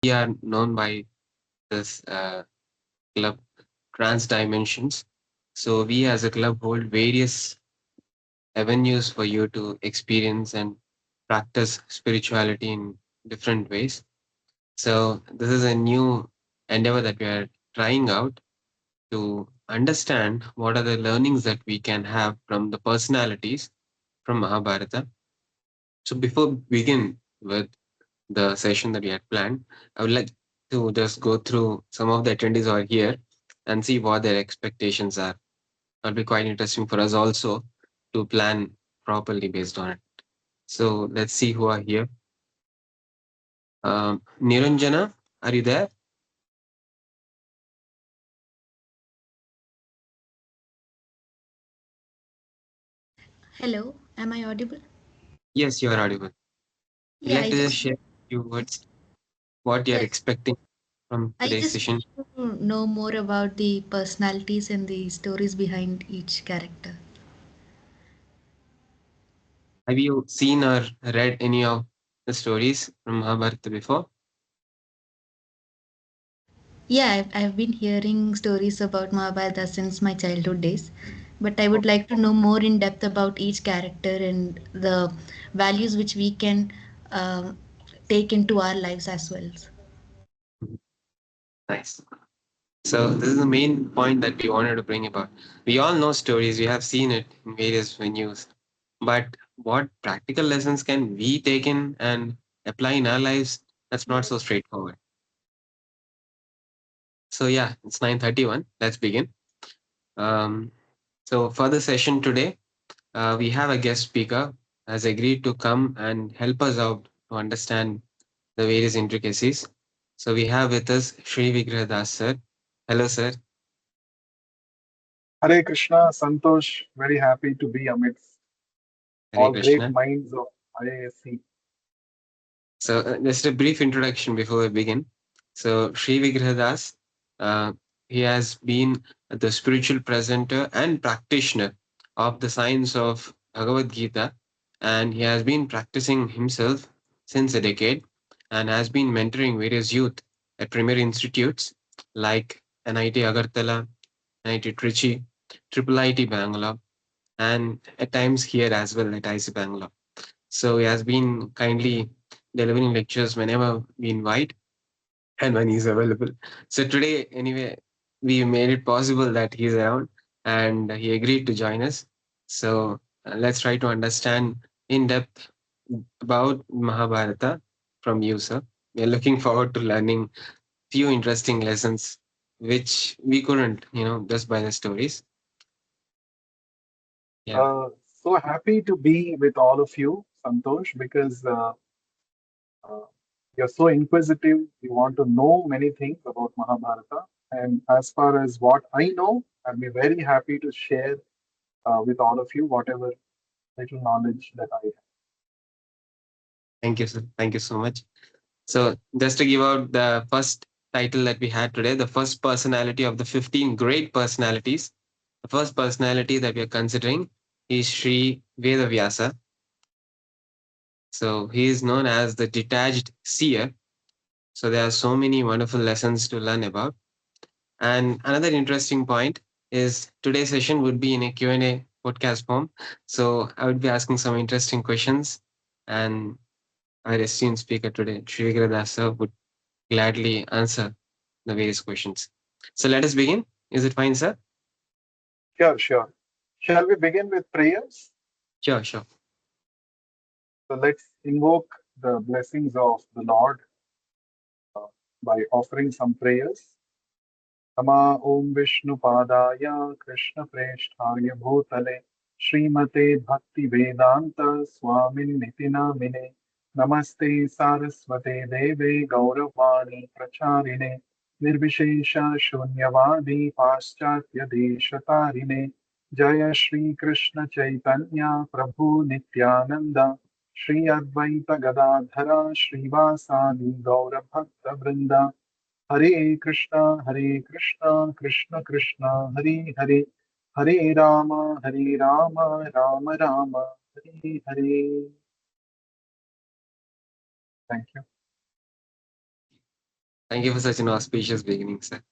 We are known by this club Trans Dimensions. So we as a club hold various avenues for you to experience and practice spirituality in different ways. So this is a new endeavor that we are trying out to understand what are the learnings that we can have from the personalities from Mahabharata. So before we begin with the session that we had planned, I would like to just go through some of the attendees who are here and see what their expectations are. That'll be quite interesting for us also to plan properly based on it. So let's see who are here. Niranjana, are you there? Hello, am I audible? Yes, you are audible. Would you Yeah, like I to just just share a few words what you're yes, expecting from I today's just session? want to know more about the personalities and the stories behind each character. Have you seen or read any of the stories from Mahabharata before? Yeah, I've been hearing stories about Mahabharata since my childhood days, but I would like to know more in depth about each character and the values which we can take into our lives as well. Mhm. Nice. So this is the main point that we wanted to bring about. We all know stories, we have seen it in various venues, but what practical lessons can we take in and apply in our lives? That's not so straightforward. So yeah, it's 9:31. Let's begin. Um, so for the session today, we have a guest speaker has agreed to come and help us out to understand the various intricacies. So we have with us Sri Vigradas sir. Hello, sir. Hare Krishna, Santosh, very happy to be amidst Hare all great Krishna. minds of IASC. So, just a brief introduction before we begin. So, Sri Vigradas, uh, he has been the spiritual presenter and practitioner of the science of Bhagavad Gita, and he has been practicing himself since a decade and has been mentoring various youth at premier institutes like NIT Agartala, NIT Trichy, Triple IT Bangalore, and at times here as well at IC Bangalore. So he has been kindly delivering lectures whenever we invite and when he's available. So today, anyway, we made it possible that he's around and he agreed to join us. So let's try to understand in depth about Mahabharata from you, sir. We're looking forward to learning few interesting lessons which we couldn't, just by the stories. Yeah. So happy to be with all of you, Santosh, because uh, you're so inquisitive. You want to know many things about Mahabharata. And as far as what I know, I'll be very happy to share with all of you whatever little knowledge that I have. Thank you, sir. Thank you so much. So, just to give out the first title that we had today, the first personality of the 15 great personalities, the first personality that we are considering is Sri Vedavyasa. So, he is known as the Detached Seer. So, there are so many wonderful lessons to learn about. And another interesting point is today's session would be in a Q&A podcast form. So, I would be asking some interesting questions, and our esteemed speaker today, Sri Vedavyasa, would gladly answer the various questions. So let us begin. Is it fine, sir? Sure, sure. Shall we begin with prayers? Sure, sure. So let's invoke the blessings of the Lord uh, by offering some prayers. नमा ॐ विष्णुपादाय कृष्णप्रेष्ठाय भूतले श्रीमते भक्तिवेदान्त स्वामिन्निति नामिने नमस्ते सारस्वते देवे गौरवाणी प्रचारिणे निर्विशेष शून्यवादी पाश्चात्यदेशतारिणे जय श्री कृष्ण चैतन्य प्रभु नित्यानंद श्री अद्वैत गदाधर श्रीवासादि गौरभक्तवृंद हरे Krishna Krishna Krishna Hare Hare Hare Ram Ram Ram Hare Hare. Thank you. Thank you for such an auspicious beginning, sir.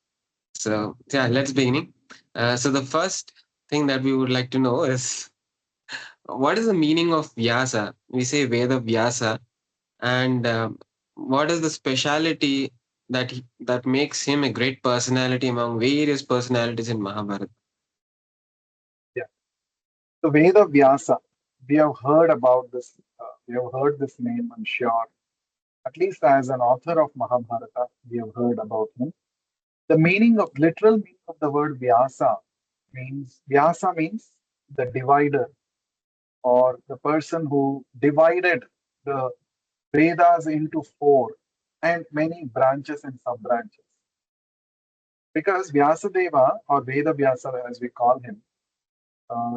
So, yeah, let's begin. So, the first thing that we would like to know is what is the meaning of Vyasa? We say Veda Vyasa, and what is the speciality that makes him a great personality among various personalities in Mahabharata? Yeah. So Veda Vyasa, we have heard about this. We have heard this name, I'm sure. At least as an author of Mahabharata, we have heard about him. The meaning of literal meaning of the word Vyasa means the divider or the person who divided the Vedas into four and many branches and sub branches. Because Vyasadeva or Veda Vyasa as we call him,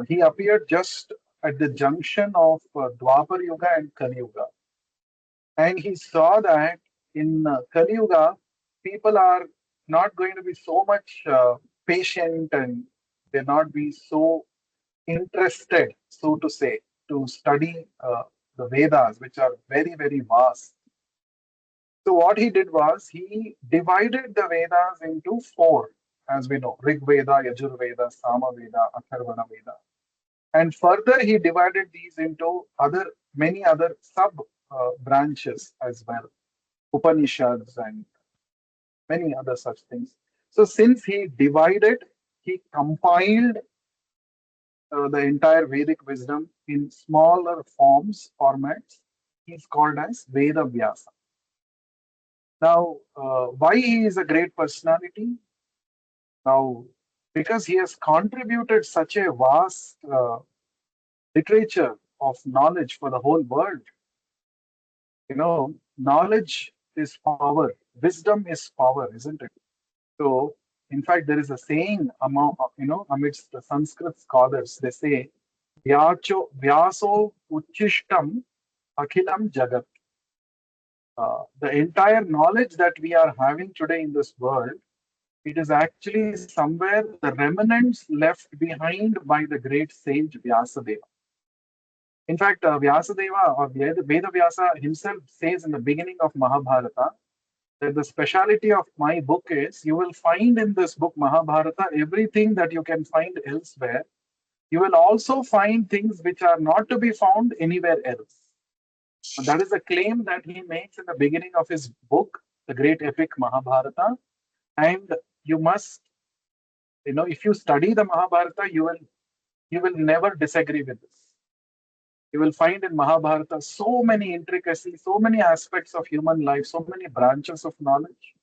he appeared just at the junction of Dwapar Yuga and Kali Yuga. And he saw that in Kali Yuga, people are not going to be so much patient and they're not be so interested, so to say, to study the Vedas, which are very, very vast. So what he did was he divided the Vedas into four, as we know, Rig Veda, Yajur Veda, Sama Veda, Atharvana Veda. And further, he divided these into other many other sub branches as well, Upanishads and many other such things. So since he divided, he compiled the entire Vedic wisdom in smaller forms, formats. He's called as Veda Vyasa. Now, why he is a great personality? Now, because he has contributed such a vast literature of knowledge for the whole world. Knowledge is power, wisdom is power, isn't it? So, in fact, there is a saying amidst the Sanskrit scholars, they say, Vyaso Uchishtam Akhilam Jagat. The entire knowledge that we are having today in this world, it is actually somewhere the remnants left behind by the great sage Vyasadeva. In fact, Vyasadeva or Vedavyasa himself says in the beginning of Mahabharata that the speciality of my book is you will find in this book Mahabharata everything that you can find elsewhere. You will also find things which are not to be found anywhere else. And that is a claim that he makes in the beginning of his book, the great epic Mahabharata. And you must, if you study the Mahabharata, you will never disagree with this. You will find in Mahabharata so many intricacies, so many aspects of human life, so many branches of knowledge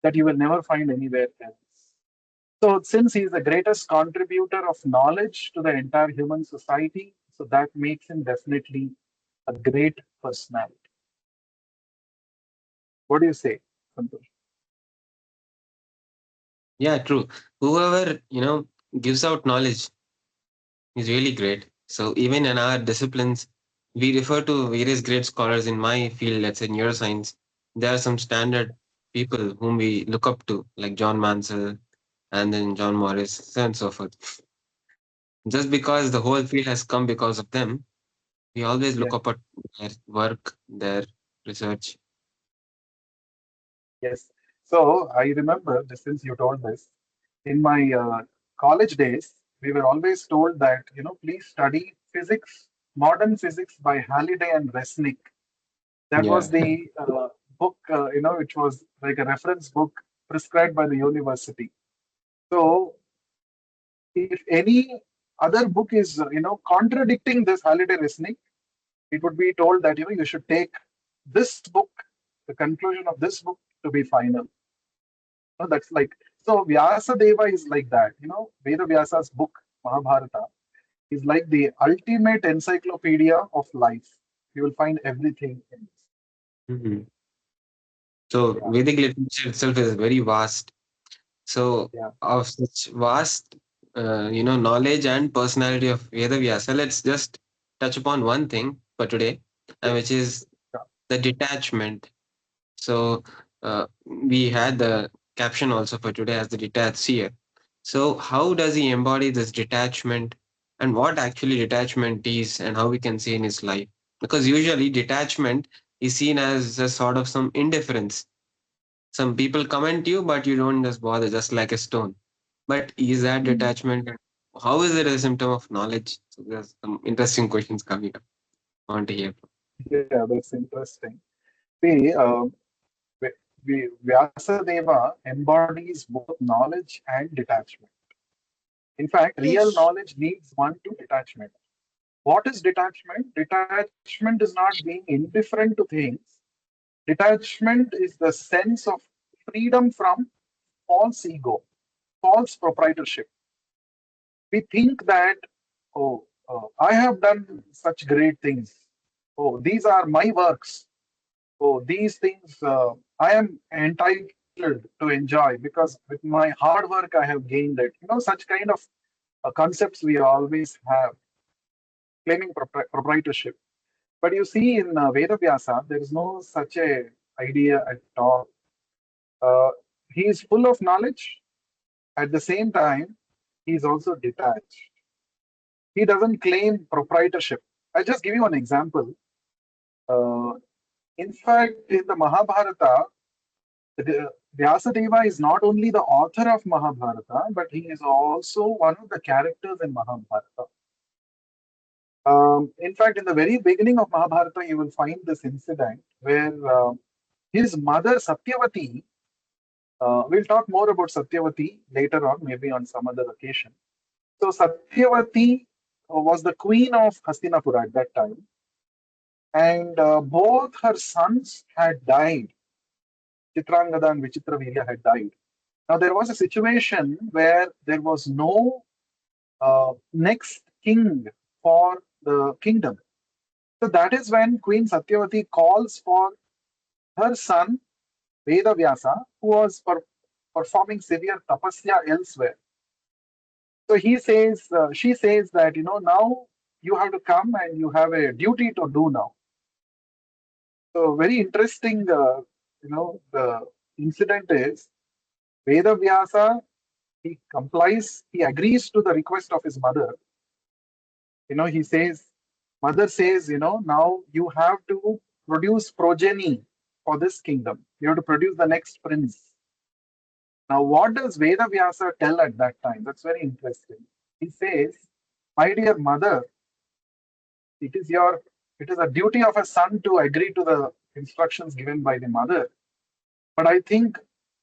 that you will never find anywhere else. So, since he is the greatest contributor of knowledge to the entire human society, so that makes him definitely a great personality. What do you say, Santosh? Yeah, true. Whoever, gives out knowledge is really great. So even in our disciplines, we refer to various great scholars in my field, let's say neuroscience. There are some standard people whom we look up to, like John Mansell and then John Morris, so on and so forth. Just because the whole field has come because of them, we always Yeah, look up at their work, their research. yes. So I remember, since you told this, in my college days, we were always told that, please study physics, modern physics by Halliday and Resnick. That Yeah. was the book, which was like a reference book prescribed by the university. So if any other book is, contradicting this Halliday Resnick, it would be told that, you should take this book, the conclusion of this book to be final. That's like, so Vyasa Deva is like that, Veda Vyasa's book, Mahabharata, is like the ultimate encyclopedia of life. You will find everything in this. Mhm. So Yeah, Vedic literature itself is very vast. So, yeah, of such vast, knowledge and personality of Vedavyasa, let's just touch upon one thing for today, yeah, which is yeah. the detachment. So, we had the caption also for today as the detached seer. So, how does he embody this detachment, and what actually detachment is, and how we can see in his life? Because usually detachment is seen as a sort of some indifference, Some people comment you, but you don't just bother, just like a stone. But is that Mm. detachment? How is it a symptom of knowledge? So there's some interesting questions coming up. I want to hear. Yeah, that's interesting. See, Vyasadeva embodies both knowledge and detachment. In fact, real Yes. knowledge leads one to detachment. What is detachment? Detachment is not being indifferent to things. Detachment is the sense of freedom from false ego, false proprietorship. We think that, oh, I have done such great things. Oh, these are my works. Oh, these things I am entitled to enjoy because with my hard work I have gained it. Such kind of concepts we always have, claiming proprietorship. But you see, in Vedavyasa, there is no such a idea at all. Uh, he is full of knowledge. At the same time, he is also detached. He doesn't claim proprietorship. I'll just give you an example. Uh, in fact, in the Mahabharata, Vyasadeva is not only the author of Mahabharata, but he is also one of the characters in Mahabharata. In fact, in the very beginning of Mahabharata, you will find this incident where his mother Satyavati, we'll talk more about Satyavati later on, maybe on some other occasion. So Satyavati was the queen of Hastinapura at that time, and both her sons had died. Chitrangada and Vichitravirya had died. Now there was a situation where there was no next king for the kingdom. So that is when Queen Satyavati calls for her son Veda Vyasa, who was performing severe tapasya elsewhere. So she says that now you have to come and you have a duty to do now. So very interesting, the incident is Veda Vyasa, he complies, he agrees to the request of his mother. He says, mother says, now you have to produce progeny for this kingdom. You have to produce the next prince. Now, what does Veda Vyasa tell at that time? That's very interesting. He says, my dear mother, it is your it is a duty of a son to agree to the instructions given by the mother. But I think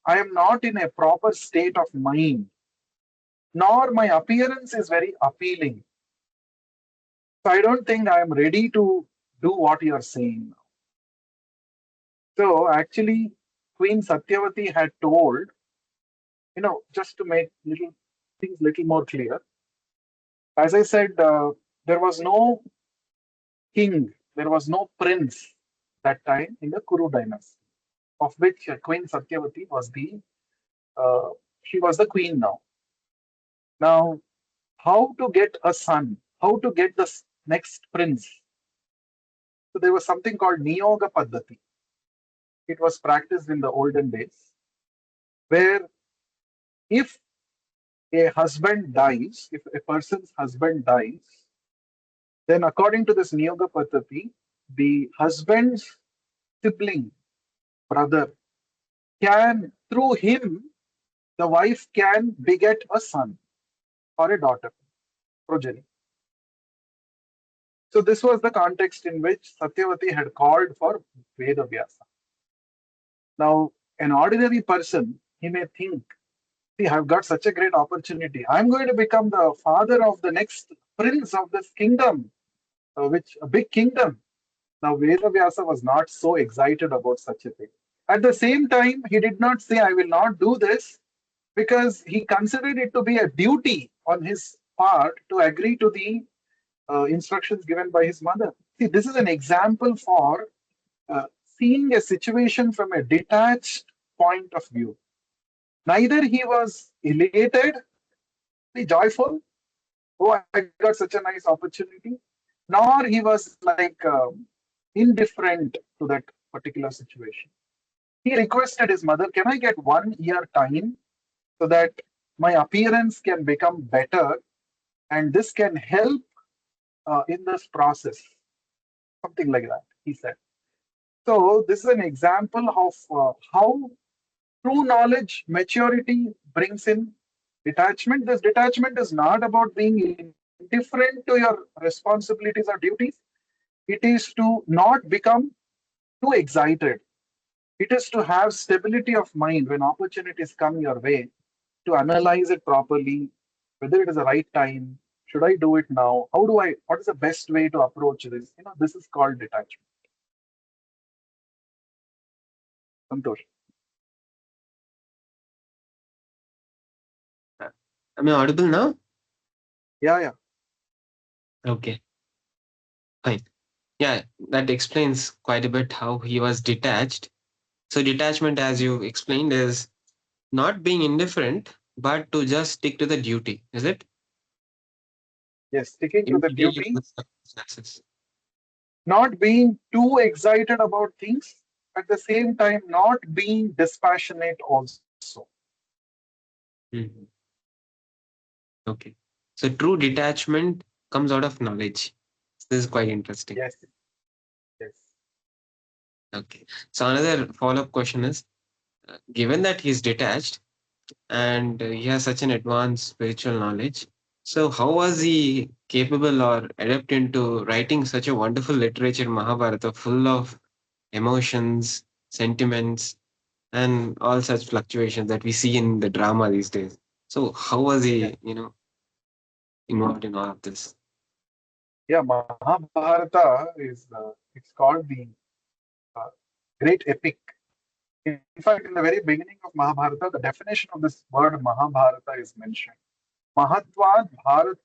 I am not in a proper state of mind, nor my appearance is very appealing. So I don't think I am ready to do what you are saying now. So actually, Queen Satyavati had told, just to make little things little more clear. As I said, there was no king, there was no prince that time in the Kuru dynasty, of which Queen Satyavati was uh, she was the queen now. Now, how to get a son? How to get the next prince? So there was something called Niyoga Paddhati. It was practiced in the olden days, where if a husband dies, if a person's husband dies, then according to this Niyoga Paddhati, the husband's sibling, brother, can, through him, the wife can beget a son or a daughter, progeny. So this was the context in which Satyavati had called for Vedavyasa. Now, an ordinary person, he may think, see, I've got such a great opportunity. I'm going to become the father of the next prince of this kingdom, which a big kingdom. Now, Vedavyasa was not so excited about such a thing. At the same time, he did not say, I will not do this, because he considered it to be a duty on his part to agree to the instructions given by his mother. See, this is an example for seeing a situation from a detached point of view. Neither he was elated, joyful, oh, I got such a nice opportunity, nor he was like indifferent to that particular situation. He requested his mother, can I get 1 year time so that my appearance can become better and this can help in this process? Something like that, he said. So this is an example of how True knowledge, maturity brings in detachment. This detachment is not about being indifferent to your responsibilities or duties. It is to not become too excited. It is to have stability of mind when opportunities come your way, to analyze it properly, whether it is the right time. Should I do it now? What is the best way to approach this? This is called detachment. Santosh. Uh, Am I audible now? Yeah, yeah. Okay, fine. Yeah, that explains quite a bit how he was detached. So, detachment, as you explained, is not being indifferent, but to just stick to the duty, is it? Yes, sticking to the Immediately to duty, the circumstances. not being too excited about things, at the same time, not being dispassionate also. Mhm. Okay. So, true detachment comes out of knowledge. This is quite interesting. Yes, yes. Okay. So, another follow up question is, given that he's detached and he has such an advanced spiritual knowledge, so how was he capable or adept into writing such a wonderful literature, Mahabharata, full of emotions, sentiments, and all such fluctuations that we see in the drama these days? So, how was Yeah, he, involved in all of this? yeah. Mahabharata is it's called the uh, great epic. In fact, in the very beginning of Mahabharata, the definition of this word Mahabharata is mentioned. Mahatvad Bharat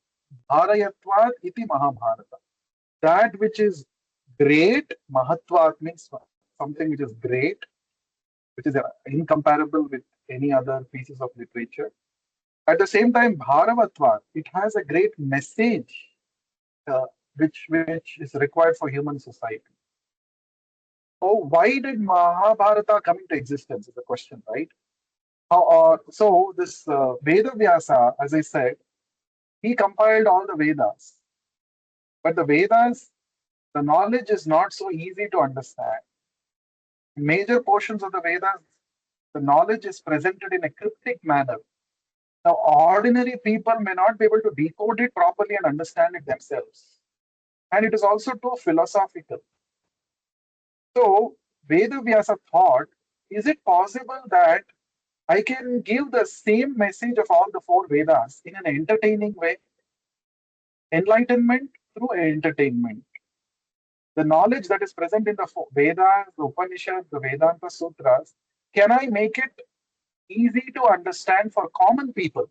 Bharayatvad iti Mahabharata. That which is great, Mahatvat means something which is great, which is incomparable with any other pieces of literature. At the same time, Bharavatvat, it has a great message uh, which is required for human society. So, why did Mahabharata come into existence? Is the question, right? So this Veda Vyasa, as I said, he compiled all the Vedas, but the Vedas, the knowledge is not so easy to understand. In major portions of the Vedas, the knowledge is presented in a cryptic manner. Now, ordinary people may not be able to decode it properly and understand it themselves. And it is also too philosophical. So, Vedavyasa thought, is it possible that I can give the same message of all the four Vedas in an entertaining way? Enlightenment through entertainment. The knowledge that is present in the Vedas, the Upanishads, the Vedanta Sutras, can I make it easy to understand for common people?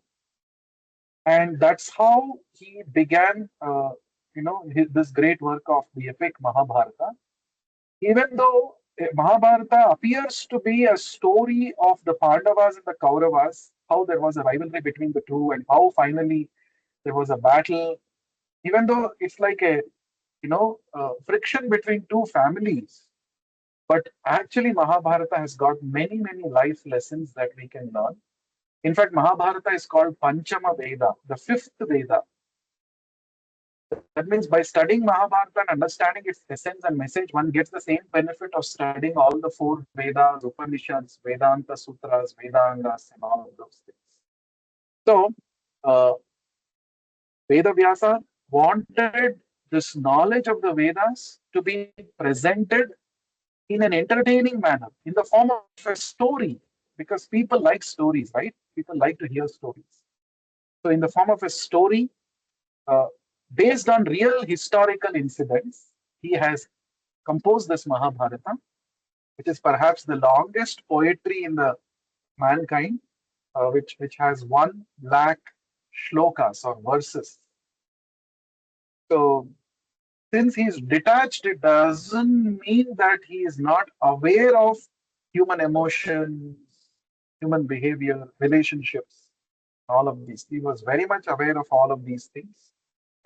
And that's how he began, this great work of the epic Mahabharata. Even though Mahabharata appears to be a story of the Pandavas and the Kauravas, how there was a rivalry between the two, and how finally there was a battle. Even though it's like a friction between two families, but actually Mahabharata has got many life lessons that we can learn. In fact, Mahabharata is called Panchama Veda, the fifth Veda. That means by studying Mahabharata and understanding its essence and message, one gets the same benefit of studying all the four Vedas, Upanishads, Vedanta Sutras, Vedangas, and all of those things. So, uh, Veda Vyasa wanted this knowledge of the Vedas to be presented in an entertaining manner, in the form of a story, because people like stories, right? People like to hear stories. So, in the form of a story, uh, based on real historical incidents, he has composed this Mahabharata, which is perhaps the longest poetry in the mankind, which has 1 lakh shlokas or verses. So, since he's detached, it doesn't mean that he is not aware of human emotions, human behavior, relationships, all of these. He was very much aware of all of these things.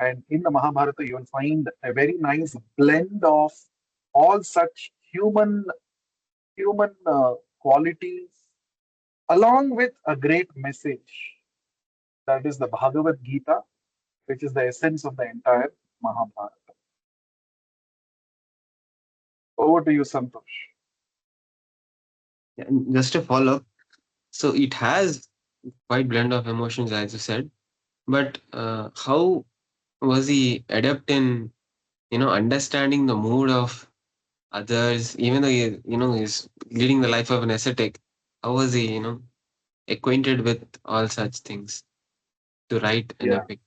And in the Mahabharata, you will find a very nice blend of all such human qualities, along with a great message. That is the Bhagavad Gita, which is the essence of the entire Mahabharata. Over to you, Santosh. And just to follow up, So it has quite blend of emotions, as you said. But how was he adept in understanding the mood of others, even though he's leading the life of an ascetic? How was he acquainted with all such things to write an Yeah, epic?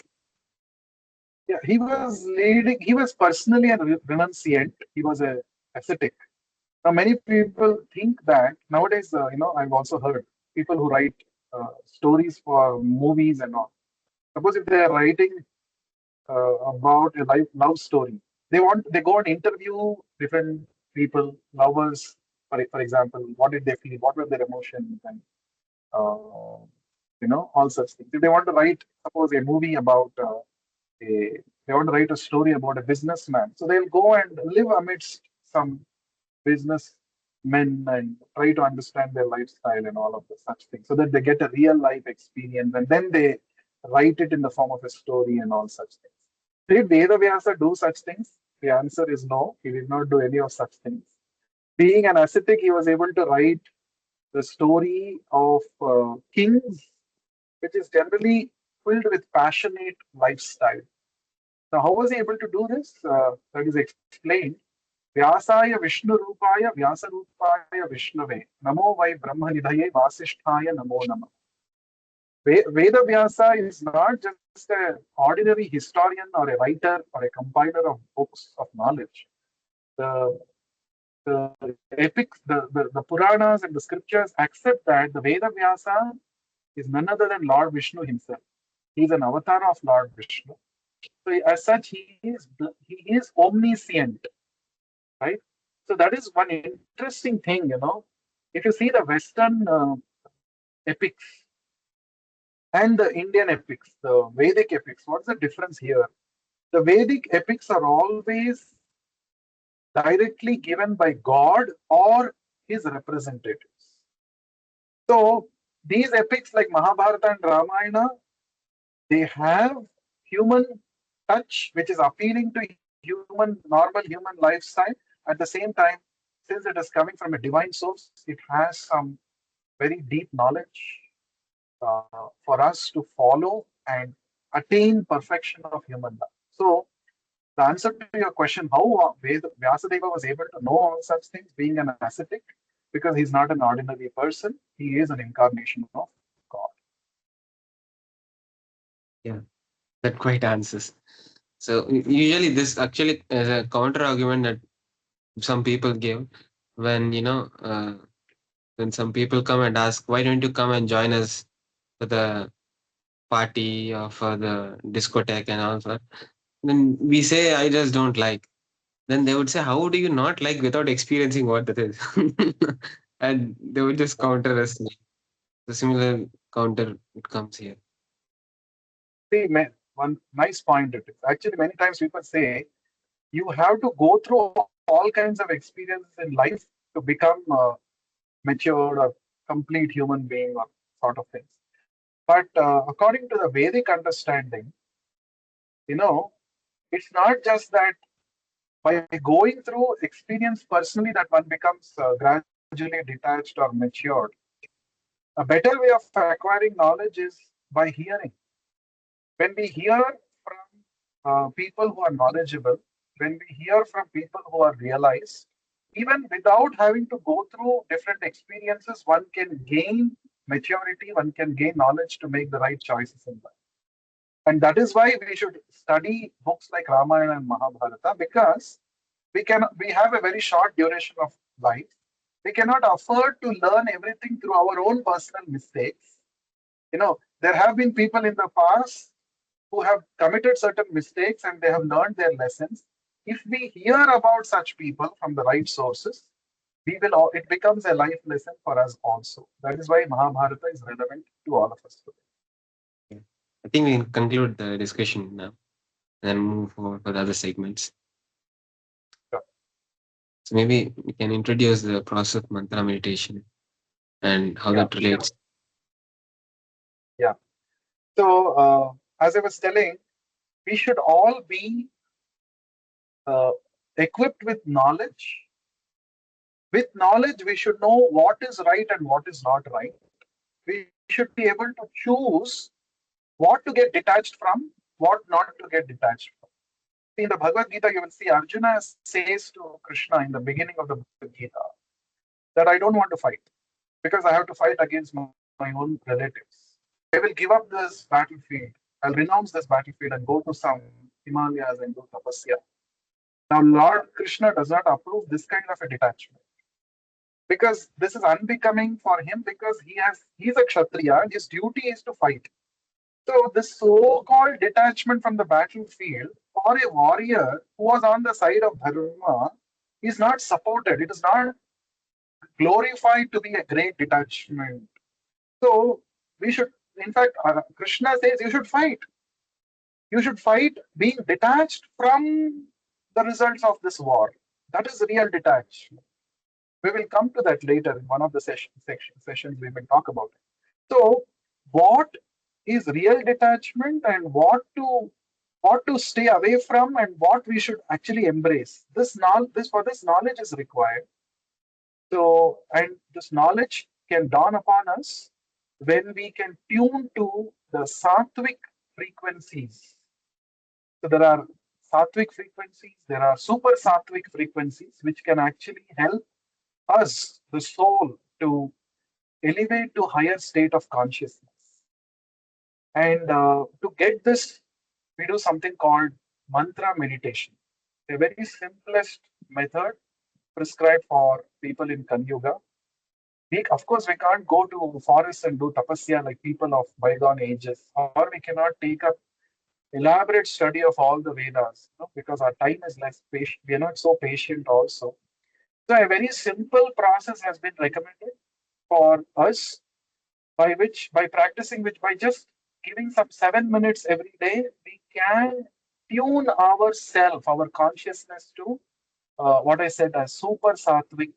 yeah. He was leading. He was personally a renunciant. He was a ascetic. Now, many people think that nowadays, I've also heard people who write stories for movies and all. Suppose if they are writing about a love story, they go and interview different people, lovers, for example, what did they feel, what were their emotions, and uh, all such things. If they want to write, suppose a movie about a, they want to write a story about a businessman, so they'll go and live amidst some business men and try to understand their lifestyle and all of the such things so that they get a real life experience and then they write it in the form of a story and all such things. Did Vedavyasa do such things? The answer is no. He did not do any of such things. Being an ascetic, he was able to write the story of kings, which is generally filled with passionate lifestyle. Now, how was he able to do this? That is explained. व्यासाय विष्णुरूपाय व्यासरूपाय विष्णवे नमो वै ब्रह्मनिधये वासिष्ठाय नमो नमः. Vedavyasa is not just an ordinary historian or a writer or a compiler of books of knowledge. The, the epics, the Puranas and the scriptures accept that the Vedavyasa is none other than Lord Vishnu himself. He is an avatar of Lord Vishnu. So as such, he is omniscient, right? So that is one interesting thing, If you see the Western epics and the Indian epics, the Vedic epics, what's the difference here? The Vedic epics are always directly given by God or his representatives. So these epics like Mahabharata and Ramayana, they have human touch, which is appealing to normal human lifestyle. At the same time, since it is coming from a divine source, it has some very deep knowledge for us to follow and attain perfection of human life. So, the answer to your question, how Vyasadeva was able to know all such things, being an ascetic, because he's not an ordinary person, he is an incarnation of God. Yeah, that quite answers. So usually this actually is a counter argument that some people give when when some people come and ask, why don't you come and join us for the party or for the discotheque and all that? Then we say, I just don't like. Then they would say, how do you not like without experiencing what that is? And they would just counter us. The similar counter it comes here. See, one nice point it is. Actually, many times people say you have to go through all kinds of experiences in life to become matured or complete human being or sort of things. But according to the Vedic understanding, it's not just that by going through experience personally that one becomes gradually detached or matured. A better way of acquiring knowledge is by hearing. When we hear from people who are knowledgeable, when we hear from people who are realized, even without having to go through different experiences, one can gain maturity, one can gain knowledge to make the right choices in life. And that is why we should study books like Ramayana and Mahabharata, because we have a very short duration of life. We cannot afford to learn everything through our own personal mistakes. There have been people in the past who have committed certain mistakes and they have learned their lessons. If we hear about such people from the right sources, it becomes a life lesson for us also. That is why Mahabharata is relevant to all of us today. Yeah. I think we can conclude the discussion now and then move forward for the other segments. Sure. So maybe we can introduce the process of mantra meditation and how Yeah, that relates. yeah. So, as I was telling, we should all be uh, equipped with knowledge. With knowledge, we should know what is right and what is not right. We should be able to choose what to get detached from, what not to get detached from. See, in the Bhagavad Gita, you will see Arjuna says to Krishna in the beginning of the Bhagavad Gita that I don't want to fight because I have to fight against my own relatives. I will give up this battlefield. I'll renounce this battlefield and go to some Himalayas and do tapasya. Now, Lord Krishna does not approve this kind of a detachment because this is unbecoming for him because he's a Kshatriya and his duty is to fight. So this so-called detachment from the battlefield for a warrior who was on the side of Dharma is not supported. It is not glorified to be a great detachment. So we should, in fact, Krishna says you should fight. You should fight being detached from the results of this war. That is real detachment. We will come to that later in one of the sessions we will talk about it. So, what is real detachment and what to stay away from and what we should actually embrace. This knowledge is required. So, and this knowledge can dawn upon us when we can tune to the sattvic frequencies. So there are sattvic frequencies, there are super sattvic frequencies, which can actually help us, the soul, to elevate to higher state of consciousness. And to get this, we do something called mantra meditation, a very simplest method prescribed for people in Kali Yuga. Of course, we can't go to forests and do tapasya like people of bygone ages, or we cannot take up elaborate study of all the Vedas, because our time is less patient. We are not so patient also. So a very simple process has been recommended for us by practicing which by just giving some 7 minutes every day, we can tune ourself, our consciousness to what I said as super sattvic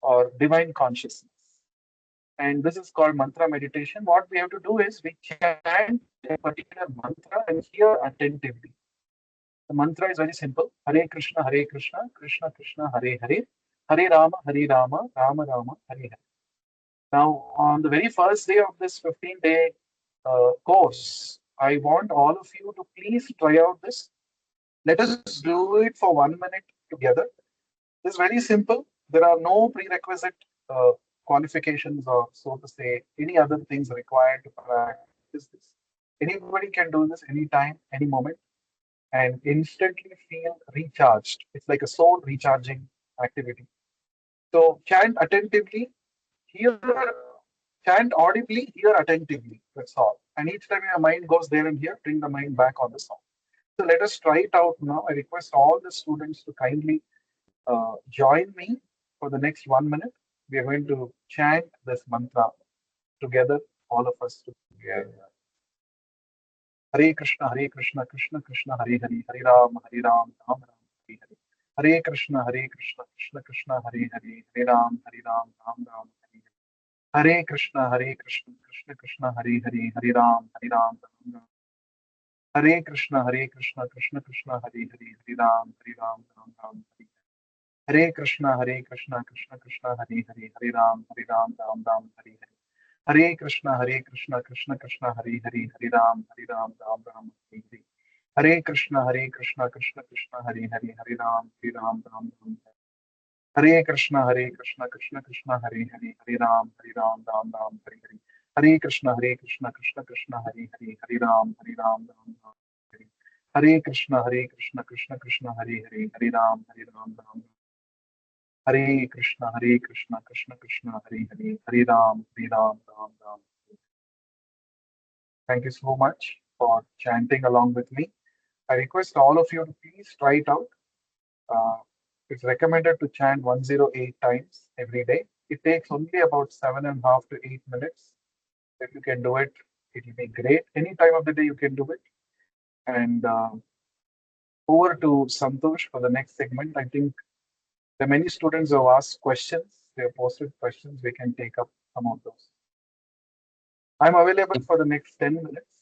or divine consciousness. And this is called mantra meditation. What we have to do is we chant a particular mantra and hear attentively. The mantra is very simple. Hare Krishna, Krishna Krishna, Hare Hare, Hare Rama, Rama Rama, Hare Hare. Now, on the very first day of this 15-day course, I want all of you to please try out this. Let us do it for 1 minute together. It's very simple. There are no prerequisite uh, qualifications or, so to say, any other things required to practice this. Anybody can do this anytime, any moment, and instantly feel recharged. It's like a soul recharging activity. So chant attentively, hear, chant audibly, hear attentively. That's all. And each time your mind goes there and here, bring the mind back on the song. So let us try it out now. I request all the students to kindly join me for the next 1 minute. We are going to chant this mantra together, all of us together. Hare Krishna, Krishna Krishna, Hare Hare, Hare Ram, Ram Ram, Hare Hare. Hare Krishna, Krishna Krishna, Hare Hare, Hare Ram, Ram Ram, Hare Hare. Hare Krishna, Krishna Krishna, Hare Hare, Hare Ram, Ram Ram. Hare Krishna, Krishna Krishna, Hare Hare, Hare Ram, Ram Ram, Hare Hare Krishna, Krishna Krishna, Hare Hare, Hare Ram, Ram Ram, Hare Hare. Hare Krishna, Krishna Krishna, Hare Hare, Hare Ram, Ram Ram, Hare Hare. Hare Krishna, Krishna Krishna, Hare Hare, Hare Ram, Ram Ram. Hare Krishna, Krishna Krishna, Hare Hare, Hare Ram, Ram Hare Hare. Hare Krishna, Krishna Krishna, Hare Hare, Hare Ram, Ram Hare. Hare Krishna, Krishna Krishna, Hare Hare, Hare Ram. Hare Krishna, Krishna Krishna, Hare Hare, Hare Ram. Thank you so much for chanting along with me. I request all of you to please try it out. Uh, it's recommended to chant 108 times every day. It takes only about 7.5 to 8 minutes. If you can do it, it will be great. Any time of the day you can do it. And over to Santosh for the next segment. I think there are many students who have asked questions. They have posted questions. We can take up some of those. I'm available for the next 10 minutes.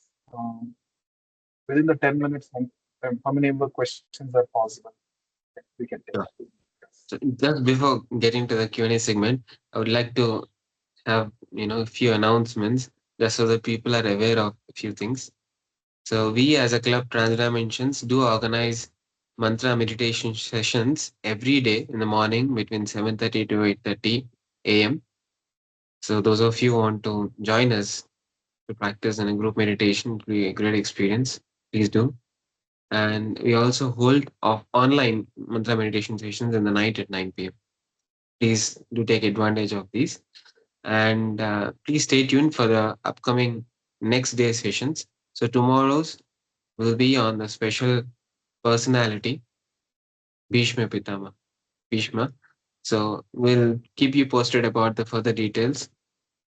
Within the 10 minutes, how many more questions are possible? We can take. Sure. So just before getting to the Q&A segment, I would like to have a few announcements just so that people are aware of a few things. So we as a club Trans Dimensions do organize mantra meditation sessions every day in the morning between 7:30 to 8:30 a.m. So those of you who want to join us to practice in a group meditation, it will be a great experience. Please do. And we also hold online mantra meditation sessions in the night at 9 p.m. Please do take advantage of these. And please stay tuned for the upcoming next day sessions. So tomorrow's will be on the special personality, Bhishma Pitama, Bhishma. So we'll keep you posted about the further details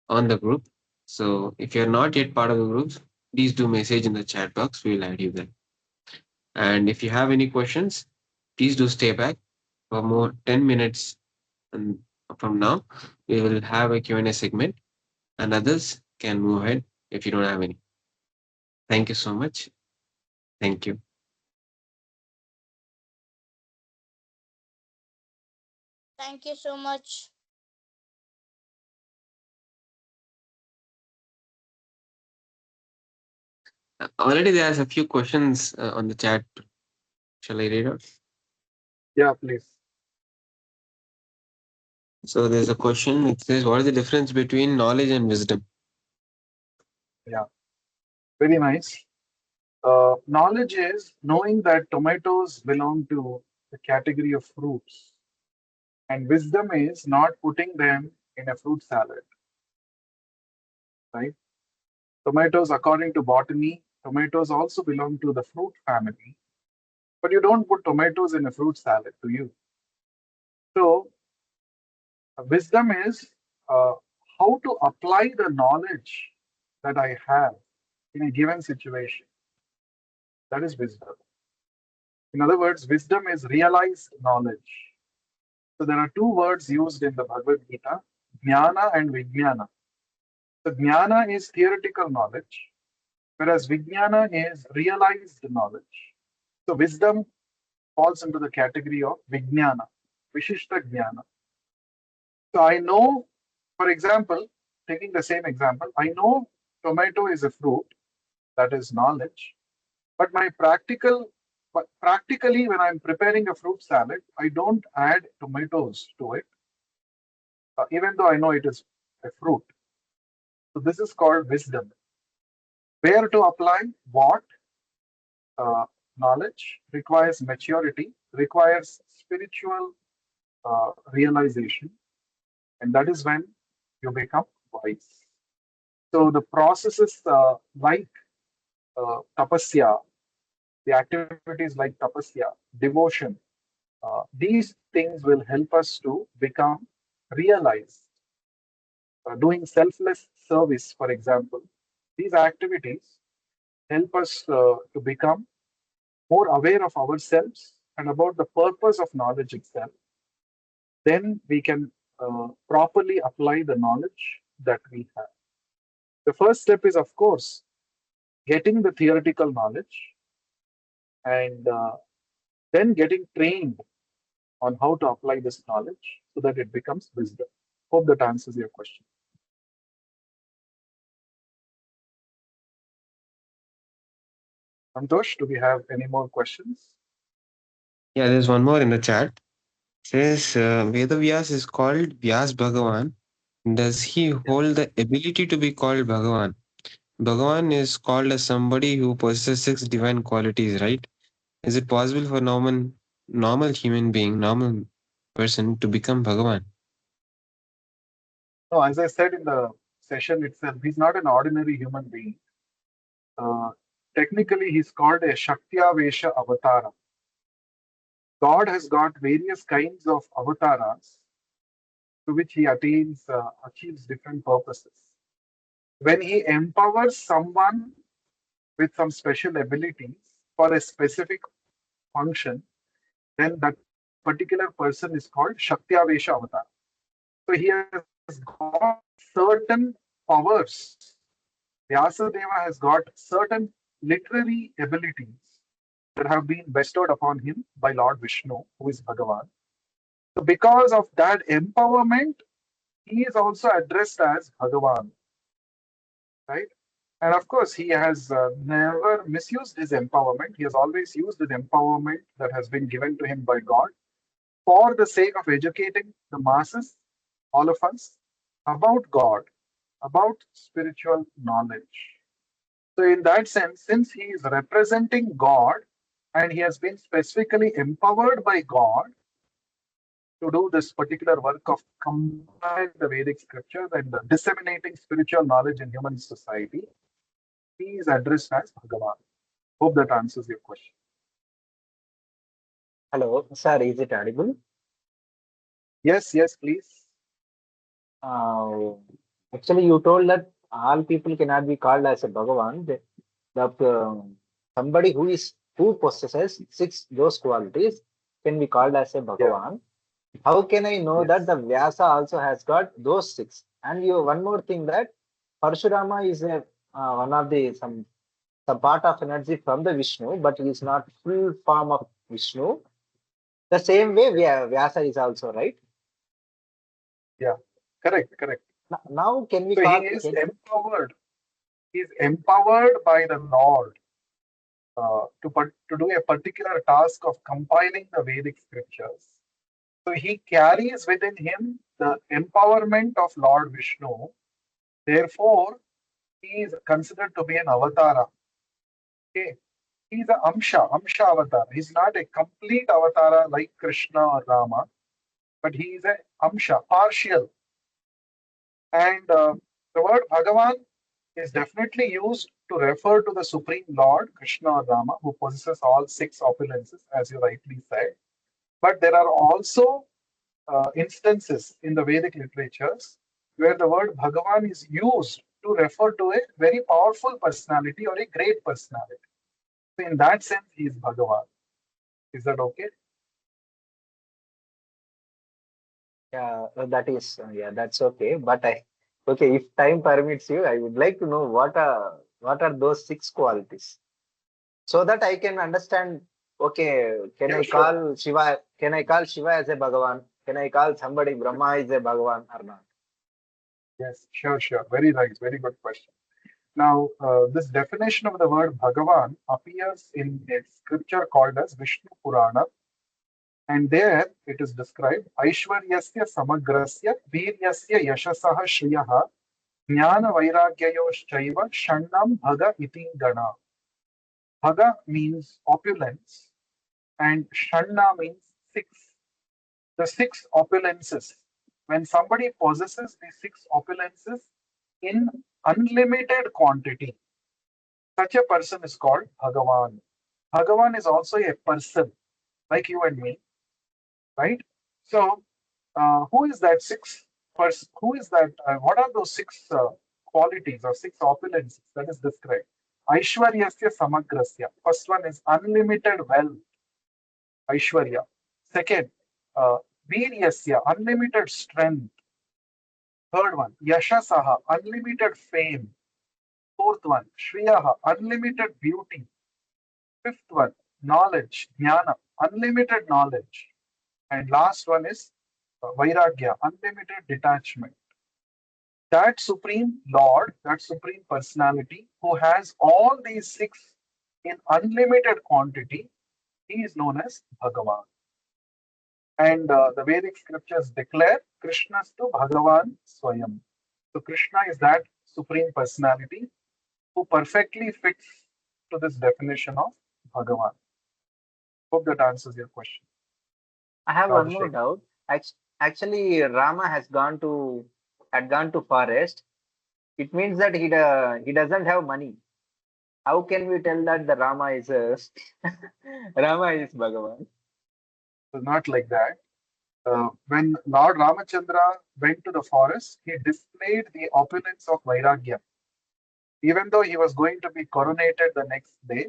on the group. So if you're not yet part of the groups, please do message in the chat box. We'll add you there. And if you have any questions, please do stay back for more 10 minutes. And from now, we will have a Q&A segment and others can move ahead if you don't have any. Thank you so much. Thank you. Thank you so much. Already there's a few questions on the chat. Shall I read out? Yeah, please. So there's a question. It says, what is the difference between knowledge and wisdom? Yeah, very nice. Knowledge is knowing that tomatoes belong to the category of fruits, and wisdom is not putting them in a fruit salad, right? Tomatoes, according to botany, tomatoes also belong to the fruit family, but you don't put tomatoes in a fruit salad, do you? So, wisdom is uh, how to apply the knowledge that I have in a given situation. That is wisdom. In other words, wisdom is realized knowledge. So there are two words used in the Bhagavad Gita, jnana and vijnana. So jnana is theoretical knowledge, whereas vijnana is realized knowledge. So wisdom falls into the category of vijnana, vishishta jnana. So I know, for example, taking the same example, I know tomato is a fruit, that is knowledge, but but practically when I'm preparing a fruit salad, I don't add tomatoes to it, even though I know it is a fruit. So this is called wisdom. Where to apply what uh, knowledge requires maturity, requires spiritual realization, and that is when you become wise. So the processes like tapasya, the activities like tapasya, devotion, these things will help us to become realized. Doing selfless service, for example, these activities help us to become more aware of ourselves and about the purpose of knowledge itself. Then we can properly apply the knowledge that we have. The first step is, of course, getting the theoretical knowledge and then getting trained on how to apply this knowledge so that it becomes wisdom. Hope that answers your question. Santosh, do we have any more questions? Yeah, there's one more in the chat. Says Vedavyas is called Vyas Bhagavan. Does he hold the ability to be called Bhagavan? Bhagavan is called as somebody who possesses six divine qualities, right? Is it possible for normal human being, normal person to become Bhagavan? No, as I said in the session itself, he's not an ordinary human being. Uh, Technically, he's called a Shaktya Avatara. God has got various kinds of avatars to which he achieves different purposes. When he empowers someone with some special abilities for a specific function, then that particular person is called Shaktya Avatar. So he has got certain powers. Vyasadeva has got certain literary abilities that have been bestowed upon him by Lord Vishnu, who is Bhagavan. So because of that empowerment, he is also addressed as Bhagavan, right? And of course, he has never misused his empowerment. He has always used the empowerment that has been given to him by God for the sake of educating the masses, all of us, about God, about spiritual knowledge. So, in that sense, since he is representing God and he has been specifically empowered by God to do this particular work of compiling the Vedic scriptures and disseminating spiritual knowledge in human society, he is addressed as Bhagavan. Hope that answers your question. Hello, sir, is it audible? Yes, yes, please. Uh, Actually, you told that all people cannot be called as a Bhagavan. Somebody who possesses six those qualities can be called as a Yeah, Bhagavan. How can I know that yes, the Vyasa also has got those six? And you one more thing that Parshurama is a one of the some part of energy from the Vishnu, but he is not full form of Vishnu. The same way Vyasa is also right. yeah, correct, correct. Now can we So he call is can, empowered. He is empowered by the Lord to do a particular task of compiling the Vedic scriptures. So he carries within him the empowerment of Lord Vishnu. Therefore, he is considered to be an avatara. Okay. He's an Amsha avatar. He's not a complete avatara like Krishna or Rama, but he is an Amsha, partial. And the word Bhagavan is definitely used to refer to the Supreme Lord, Krishna or Rama, who possesses all six opulences, as you rightly said. But there are also instances in the Vedic literatures where the word Bhagavan is used to refer to a very powerful personality or a great personality. So in that sense, he is Bhagavan. Is that okay? yeah, that is yeah, that's okay. But I okay, if time permits you, I would like to know what are those six qualities so that I can understand. Okay, can Yeah, I sure. call Shiva? Can I call Shiva as a Bhagavan? Can I call somebody Brahma is a Bhagavan or not? Yes, sure, sure. Very nice. Very good question. Now, this definition of the word Bhagavan appears in a scripture called as Vishnu Purana, and there it is described Aishwaryasya Samagrasya Viryasya Yashasaha Shriyaha Jnana Vairagyayoshchaiva Shannam Bhaga Iti Gana. Bhaga means opulence, and Shanna means six. The six opulences. When somebody possesses the six opulences in unlimited quantity, such a person is called Bhagavan. Bhagavan is also a person like you and me, right? So, who is that six person? Who is that? What are those six qualities or six opulences that is described? Aishwaryasya Samagrasya. First one is unlimited wealth, Aishwarya. Second, uh, Viryasya, unlimited strength. Third one, Yashasaha, unlimited fame. Fourth one, Shriyaha, unlimited beauty. Fifth one, knowledge, jnana, unlimited knowledge. And last one is Vairagya, unlimited detachment. That Supreme Lord, that Supreme Personality, who has all these six in unlimited quantity, he is known as Bhagavan. And the Vedic scriptures declare Krishna's to Bhagavan Swayam. So Krishna is that Supreme Personality who perfectly fits to this definition of Bhagavan. Hope that answers your question, I have one more Abhishek. doubt. Actually, Rama had gone to forest. It means that he doesn't have money. How can we tell that the Rama is Rama is Bhagavan? So not like that. When Lord Ramachandra went to the forest, he displayed the opulence of Vairagya. Even though he was going to be coronated the next day,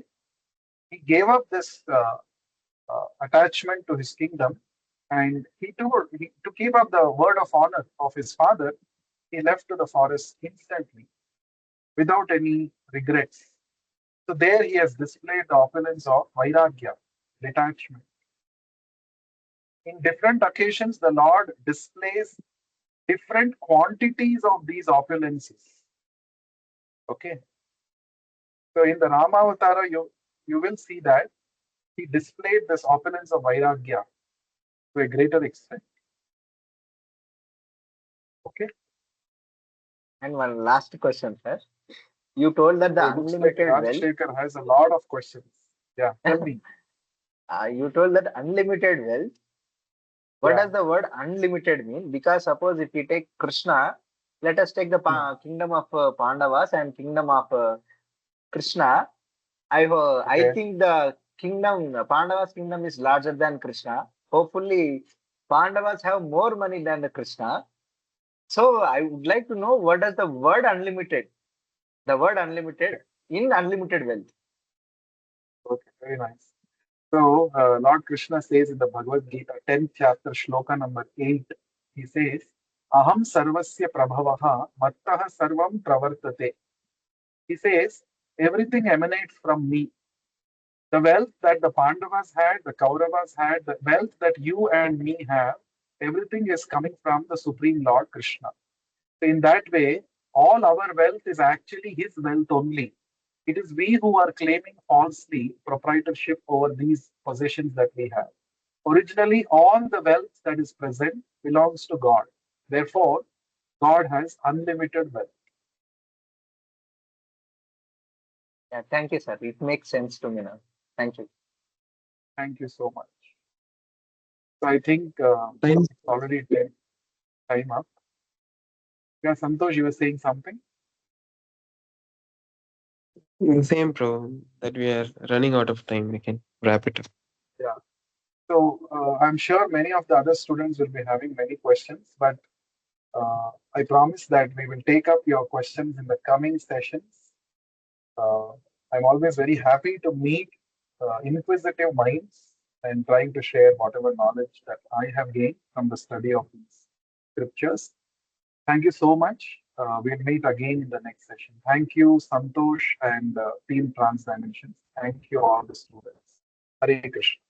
he gave up this attachment to his kingdom, and to keep up the word of honor of his father, he left to the forest instantly without any regrets. So there he has displayed the opulence of Vairagya, detachment. In different occasions, the Lord displays different quantities of these opulences. Okay. So in the Ramavatara, you will see that he displayed this opulence of Vairagya to a greater extent. Okay. And one last question, sir. You told that the It looks like unlimited wealth. Rajshekar has a lot of questions. Yeah, tell me. You told that unlimited wealth. What Yeah. does the word unlimited mean? Because suppose if we take Krishna, let us take the Hmm. kingdom of Pandavas and kingdom of Krishna. I Okay. think the kingdom, Pandavas kingdom is larger than Krishna. Hopefully, Pandavas have more money than the Krishna. So I would like to know what does the word unlimited Okay. in unlimited wealth. Okay. Very nice. So Lord Krishna says in the Bhagavad Gita, 10th chapter, shloka number 8, he says, Aham sarvasya prabhavaha mattaha sarvam pravartate. He says, everything emanates from me. The wealth that the Pandavas had, the Kauravas had, the wealth that you and me have, everything is coming from the Supreme Lord Krishna. So in that way, all our wealth is actually his wealth only. It is we who are claiming falsely proprietorship over these possessions that we have. Originally, all the wealth that is present belongs to God. Therefore, God has unlimited wealth. Yeah, thank you, sir. It makes sense to me now. Thank you. Thank you so much. So I think Time. it's already time up. Yeah, Santosh, you were saying something? The same, bro. That we are running out of time. We can wrap it up. Yeah. So I'm sure many of the other students will be having many questions, but I promise that we will take up your questions in the coming sessions. Uh, I'm always very happy to meet inquisitive minds and trying to share whatever knowledge that I have gained from the study of these scriptures. Thank you so much. We'll meet again in the next session. Thank you, Santosh and Team Trans Dimensions. Thank you, all the students. Hare Krishna.